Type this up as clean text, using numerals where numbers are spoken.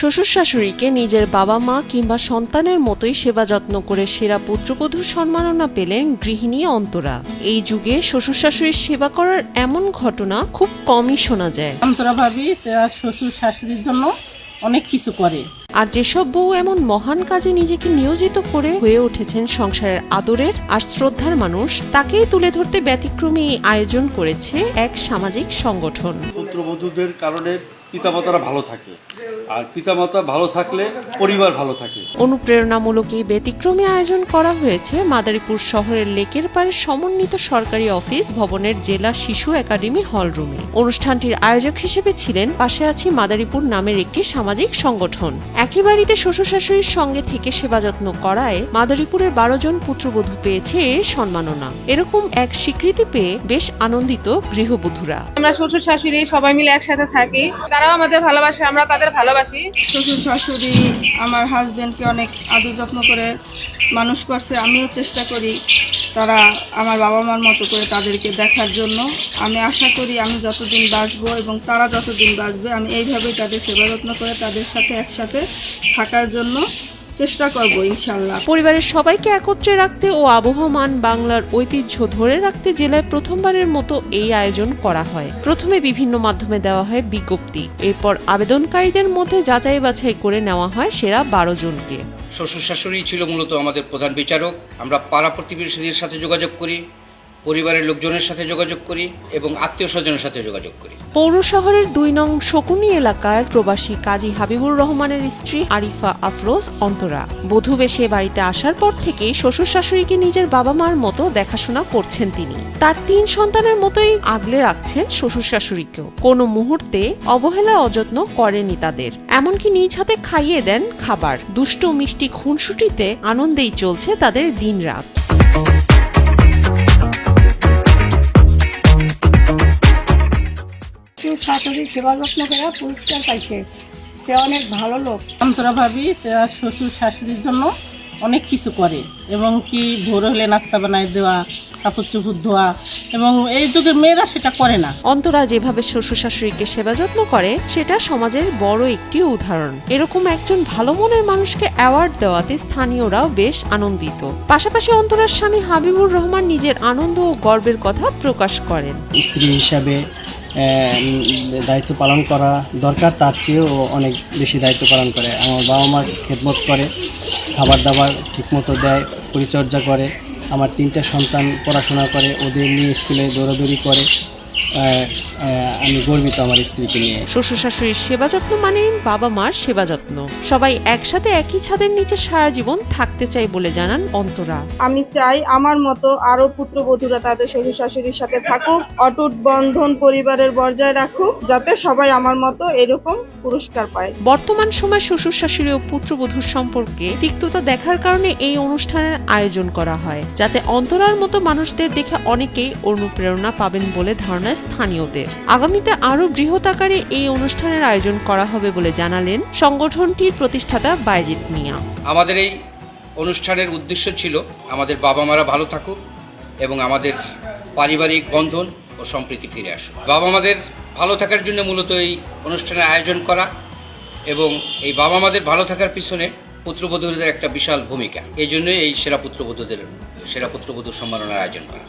শ্বশুর শাশুড়িকে নিজের বাবা মা কিংবা সন্তানের মতোই সেবা যত্ন করে সেরা পুত্রবধূর সম্মাননা পেলেন গৃহিণী অন্তরা। এই যুগে শ্বশুর শাশুড়ির সেবা করার এমন ঘটনা খুব কমই শোনা যায়। অন্তরা ভাবি তার শ্বশুর শাশুড়ির জন্য অনেক কিছু করে। আর যেসব বউ এমন মহান কাজে নিজেকে নিয়োজিত করে হয়ে উঠেছেন সংসারের আদরের আর শ্রদ্ধার মানুষ, তাকেই তুলে ধরতে ব্যতিক্রমী আয়োজন করেছে এক সামাজিক সংগঠন। পুত্রবধূদের কারণে পিতামাতারা ভালো থাকে, আর পিতামাতা ভালো থাকলে পরিবার ভালো থাকে। অনুপ্রেরণামূলক এই ব্যতিক্রমী আয়োজন করা হয়েছে মাদারীপুর শহরের লেকের পাড়ে সমন্বিত সরকারি অফিস ভবনের জেলা শিশু একাডেমি হলরুমে। অনুষ্ঠানটির আয়োজক হিসেবে ছিলেন পাশে আছি মাদারীপুর নামের একটি সামাজিক সংগঠন। একই বাড়িতে শ্বশুর শাশুড়ির সঙ্গে থেকে সেবা যত্ন করায় মাদারীপুরের 12 জন পুত্রবধূ পেয়েছে এর সম্মাননা। এরকম এক স্বীকৃতি পেয়ে বেশ আনন্দিত গৃহবধূরা। আমরা শ্বশুর শাশুড়ি সবাই মিলে একসাথে থাকি, তারাও আমাদের ভালোবাসে, আমরা তাদের ভালোবাসি। শ্বশুর শাশুড়ি আমার হাজবেন্ডকে অনেক আদর যত্ন করে মানুষ করছে। আমিও চেষ্টা করি তারা আমার বাবা মার মতো করে তাদেরকে দেখার জন্য। আমি আশা করি আমি যতদিন বাঁচবো এবং তারা যতদিন বাঁচবে, আমি এইভাবেই তাদের সেবা যত্ন করে তাদের সাথে একসাথে থাকার জন্য চেষ্টা করব ইনশাল্লাহ। পরিবারের সবাইকে একত্রে রাখতে ও আবহমান বাংলার ঐতিহ্য ধরে রাখতে জেলায় প্রথমবারের মতো এই আয়োজন করা হয়। প্রথমে বিভিন্ন মাধ্যমে দেওয়া হয় বিজ্ঞপ্তি, এরপর আবেদনকারীদের মধ্যে যাচাই বাছাই করে নেওয়া হয় সেরা 12 জনকে। শ্বশুর শাশুড়ি ছিল মূলত আমাদের প্রধান বিচারক। আমরা পাড়া প্রতিবেশীদের সাথে যোগাযোগ করি, পরিবারের লোকজনের সাথে যোগাযোগ করি এবং আত্মীয় স্বজনের সাথে যোগাযোগ করি। পৌর শহরের 2 নং শকুনি এলাকার প্রবাসী কাজী হাবিবুর রহমানের স্ত্রী আরিফা আফরোজ অন্তরা বধূ বেশে বাড়িতে আসার পর থেকেই শ্বশুর শাশুড়িকে নিজের বাবা মার মতো দেখাশোনা করছেন তিনি। তার 3 সন্তানের মতোই আগলে রাখছেন শ্বশুর শাশুড়িকেও। কোনো মুহূর্তে অবহেলা অযত্ন করেনি তাদের, এমনকি নিজ হাতে খাইয়ে দেন খাবার। দুষ্ট মিষ্টি খুনসুটিতে আনন্দেই চলছে তাদের দিনরাত। শাশুড়ি সেবা যত্ন করে পুরস্কার পাইছে, সে অনেক ভালো লোক। অন্তরা ভাবি তার শ্বশুর শাশুড়ির জন্য অনেক কিছু করে, এবং কি ভোর হলে নাস্তা বানায় দেওয়া, কাপড় চোপড় ধোয়া, এবং এই যুগের মেয়েরা সেটা করে না। অন্তরা যেভাবে শ্বশুর শাশুড়িকে সেবা যত্ন করে সেটা সমাজের বড় একটি উদাহরণ। এরকম একজন ভালো মনের মানুষকে অ্যাওয়ার্ড দেওয়াতে স্থানীয়রাও বেশ আনন্দিত। পাশাপাশি অন্তরার স্বামী হাবিবুর রহমান নিজের আনন্দ ও গর্বের কথা প্রকাশ করেন। স্ত্রী হিসাবে দায়িত্ব পালন করা দরকার, তার চেয়েও অনেক বেশি দায়িত্ব পালন করে। আমার বাবা মার খেদমত করে, খাবার দাবার ঠিকমতো দেয়, পরিচর্যা করে। আমার 3টা সন্তান পড়াশোনা করে, ওদের নিয়ে স্কুলে দৌড়াদৌড়ি করে। আমি গর্বিত আমার স্ত্রীকে নিয়ে। শ্বশুর শাশুড়ির সেবা যত্ন মানে বাবা মার সেবা যত্ন। সবাই একসাথে একই ছাদের নিচে সারা জীবন থাকতে চাই বলে জানান অন্তরা। আমি চাই আমার মতো আরো পুত্রবধূরা তাদের শ্বশুর শাশুড়ির সাথে থাকুক, অটুট বন্ধন পরিবারের বজায় রাখুক, যাতে সবাই আমার মতো এরকম পুরস্কার পায়। বর্তমান সময় শ্বশুর শাশুড়ি ও পুত্রবধূর সম্পর্কে তিক্ততা দেখার কারণে এই অনুষ্ঠানের আয়োজন করা হয়, যাতে অন্তরার মতো মানুষদের দেখে অনেকেই অনুপ্রেরণা পাবেন বলে ধারণা স্থানীয়দের। আগামীতে আরো বৃহৎ আকারে এই অনুষ্ঠানের আয়োজন করা হবে বলে জানালেন সংগঠনটির প্রতিষ্ঠাতা বাইজিদ মিয়া। আমাদের এই অনুষ্ঠানের উদ্দেশ্য ছিল আমাদের বাবা মারা ভালো থাকুক এবং আমাদের পারিবারিক বন্ধন ও সম্প্রীতি ফিরে আসুক। বাবা মাদের ভালো থাকার জন্য মূলত এই অনুষ্ঠানের আয়োজন করা, এবং এই বাবা মাদের ভালো থাকার পিছনে পুত্রবধূদের একটা বিশাল ভূমিকা। এই জন্যই এই সেরা পুত্রবধূর সম্মাননার আয়োজন করা।